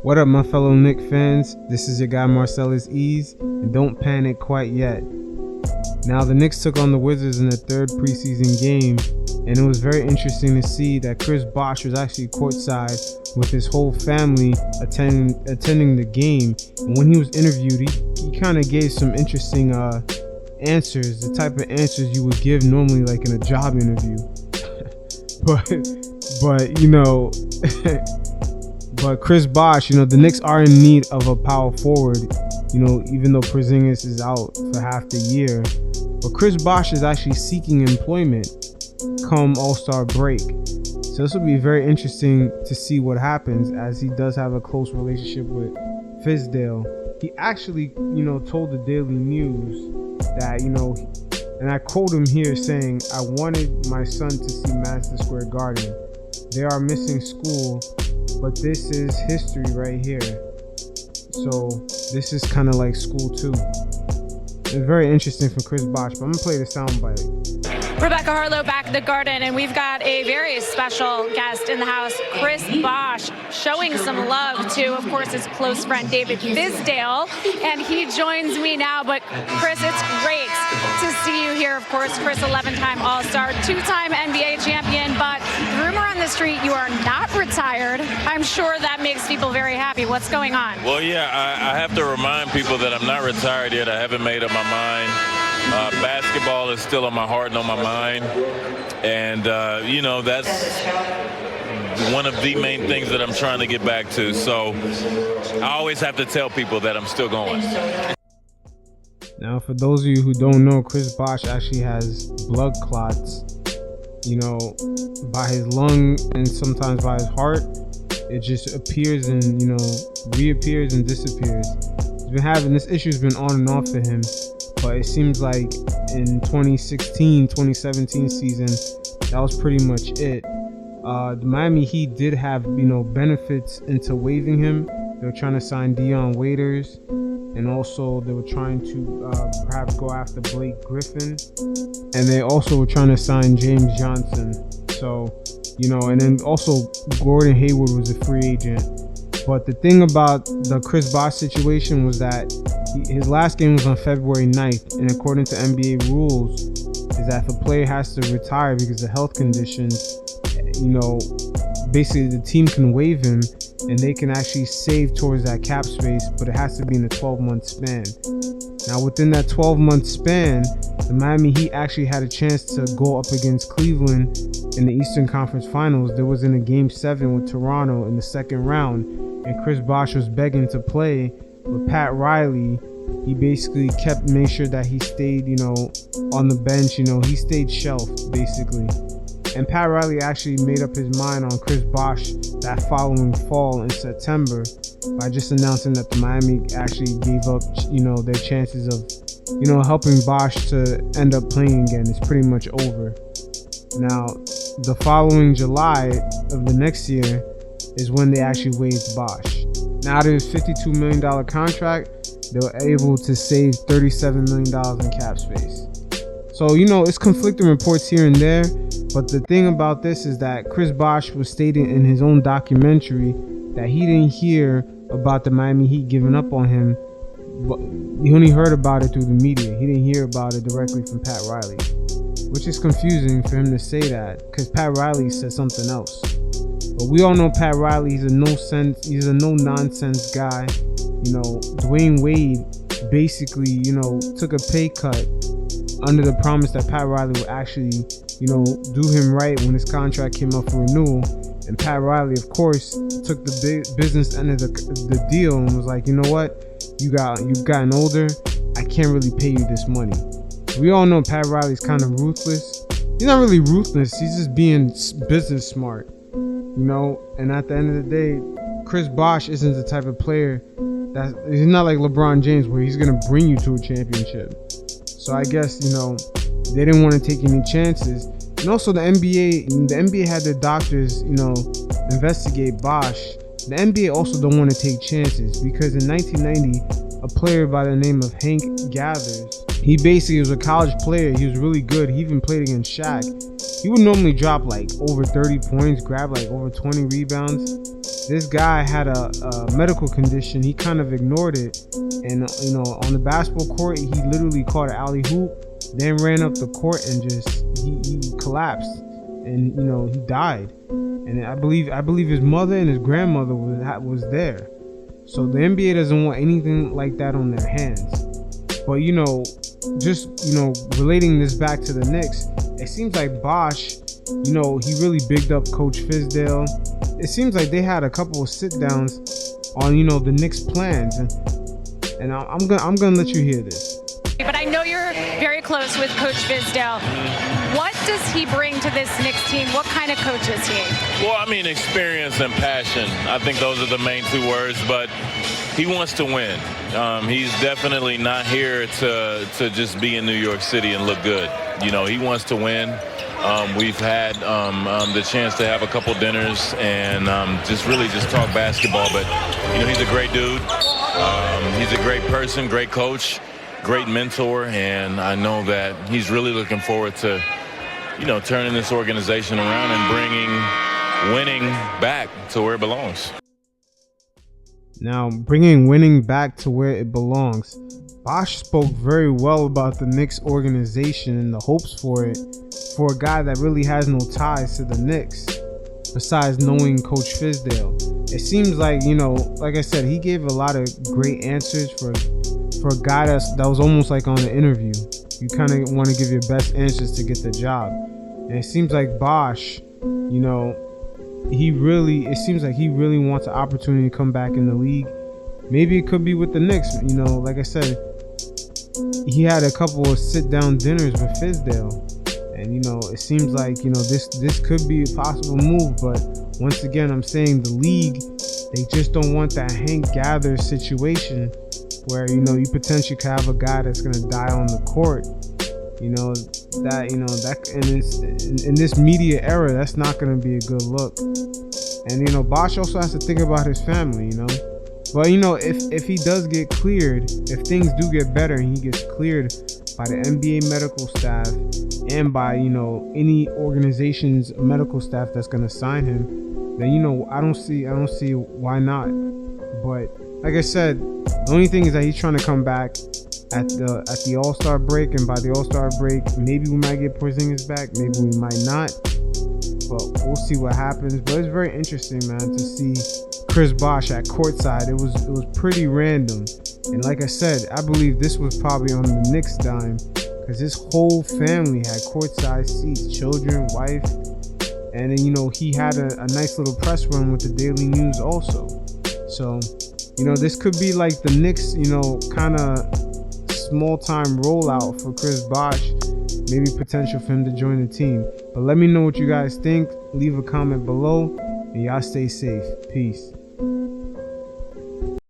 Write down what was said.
What up, my fellow Knicks fans? This is your guy Marcellus Ease, and don't panic quite yet. Now, the Knicks took on the Wizards in the third preseason game, and it was very interesting to see that Chris Bosh was actually courtside with his whole family attending the game. And when he was interviewed, he kind of gave some interesting answers, the type of answers you would give normally like in a job interview. but you know, but Chris Bosh, you know, the Knicks are in need of a power forward, you know, even though Porzingis is out for half the year. But Chris Bosh is actually seeking employment come All-Star break. So this will be very interesting to see what happens, as he does have a close relationship with Fizdale. He actually, you know, told the Daily News that, you know, and I quote him here saying, "I wanted my son to see Madison Square Garden. They are missing school, but this is history right here. So this is kind of like school too." It's very interesting for Chris Bosh, but I'm gonna play the soundbite. Rebecca Harlow back at the Garden, and we've got a very special guest in the house, Chris Bosh, showing some love to, of course, his close friend David Fizdale, and he joins me now. But Chris, it's great to see you here. Of course, Chris, 11-time All-Star, 2-time NBA champion, but the rumor on the street, you are not retired. I'm sure that makes people very happy. What's going on? Well, yeah, I have to remind people that I'm not retired yet. I haven't made up my mind. Basketball is still on my heart and on my mind, and you know, that's one of the main things that I'm trying to get back to. So I always have to tell people that I'm still going. Now, for those of you who don't know, Chris Bosh actually has blood clots, you know, by his lung and sometimes by his heart. It just appears and, you know, reappears and disappears. He's been having this issue's been on and off for him. But it seems like in 2016-2017 season, that was pretty much it. The Miami Heat did have, you know, benefits into waiving him. They were trying to sign Dion Waiters, and also they were trying to perhaps go after Blake Griffin, and they also were trying to sign James Johnson. So, you know, and then also Gordon Hayward was a free agent. But the thing about the Chris Bosh situation was that his last game was on February 9th, and according to NBA rules, is that if a player has to retire because of health conditions, you know, basically the team can waive him and they can actually save towards that cap space, but it has to be in a 12-month span. Now, within that 12-month span, the Miami Heat actually had a chance to go up against Cleveland in the Eastern Conference Finals. There was in a Game 7 with Toronto in the second round, and Chris Bosh was begging to play, but Pat Riley, he basically made sure that he stayed, you know, on the bench. You know, he stayed shelved basically. And Pat Riley actually made up his mind on Chris Bosh that following fall in September by just announcing that the Miami actually gave up, you know, their chances of, you know, helping Bosh to end up playing again. It's pretty much over. Now, the following July of the next year is when they actually waived Bosh. Now, out of his $52 million contract, they were able to save $37 million in cap space. So, you know, it's conflicting reports here and there, but the thing about this is that Chris Bosh was stating in his own documentary that he didn't hear about the Miami Heat giving up on him, but he only heard about it through the media. He didn't hear about it directly from Pat Riley, which is confusing for him to say that, because Pat Riley said something else. But we all know Pat Riley, he's a no-nonsense guy. You know, Dwayne Wade basically, you know, took a pay cut under the promise that Pat Riley would actually, you know, do him right when his contract came up for renewal. And Pat Riley, of course, took the business end of the deal and was like, you know what, you've gotten older, I can't really pay you this money. We all know Pat Riley's kind of ruthless. He's not really ruthless, he's just being business smart, you know. And at the end of the day, Chris Bosh isn't the type of player he's not like LeBron James where he's gonna bring you to a championship. So I guess, you know, they didn't want to take any chances. And also the NBA had their doctors, you know, investigate Bosh. The NBA also don't want to take chances, because in 1990, a player by the name of Hank Gathers, he basically was a college player. He was really good. He even played against Shaq. He would normally drop like over 30 points, grab like over 20 rebounds. this guy had a medical condition. He kind of ignored it, and on the basketball court, he literally caught an alley hoop, then ran up the court and just he collapsed, and he died. And I believe his mother and his grandmother was there. So the NBA doesn't want anything like that on their hands. But just relating this back to the Knicks, it seems like Bosh, he really bigged up Coach Fizdale. It seems like they had a couple of sit downs on the Knicks plans, and I'm gonna let you hear this. But I know you're very close with Coach Fizdale. What does he bring to this Knicks team? What kind of coach is he? Well, I mean, experience and passion. I think those are the main two words, but he wants to win. He's definitely not here to just be in New York City and look good. He wants to win. We've had the chance to have a couple dinners and just talk basketball. But, he's a great dude. He's a great person, great coach, great mentor. And I know that he's really looking forward to, turning this organization around and bringing winning back to where it belongs. Now, bringing winning back to where it belongs. Bosh spoke very well about the Knicks organization and the hopes for it, for a guy that really has no ties to the Knicks besides knowing Coach Fizdale. It seems like, like I said, he gave a lot of great answers for a guy that was almost like on an interview. You kind of want to give your best answers to get the job. And it seems like Bosh, it seems like he really wants an opportunity to come back in the league. Maybe it could be with the Knicks. Like I said, he had a couple of sit-down dinners with Fizdale. And, it seems like, this could be a possible move. But once again, I'm saying the league, they just don't want that Hank Gather situation where, you potentially could have a guy that's going to die on the court. In this media era, that's not going to be a good look. And, Bosh also has to think about his family, But, if he does get cleared, if things do get better and he gets cleared by the NBA medical staff and by, any organization's medical staff that's going to sign him, then, I don't see why not. But like I said, the only thing is that he's trying to come back at the All-Star break, and by the All-Star break, maybe we might get Porzingis back, maybe we might not. But we'll see what happens. But it's very interesting, man, to see Chris Bosh at courtside. It was pretty random, and like I said, I believe this was probably on the Knicks' dime because his whole family had courtside seats, children, wife, and then he had a nice little press run with the Daily News also. So this could be like the Knicks, kind of small time rollout for Chris Bosh. Maybe potential for him to join the team. But let me know what you guys think. Leave a comment below, and y'all stay safe. Peace.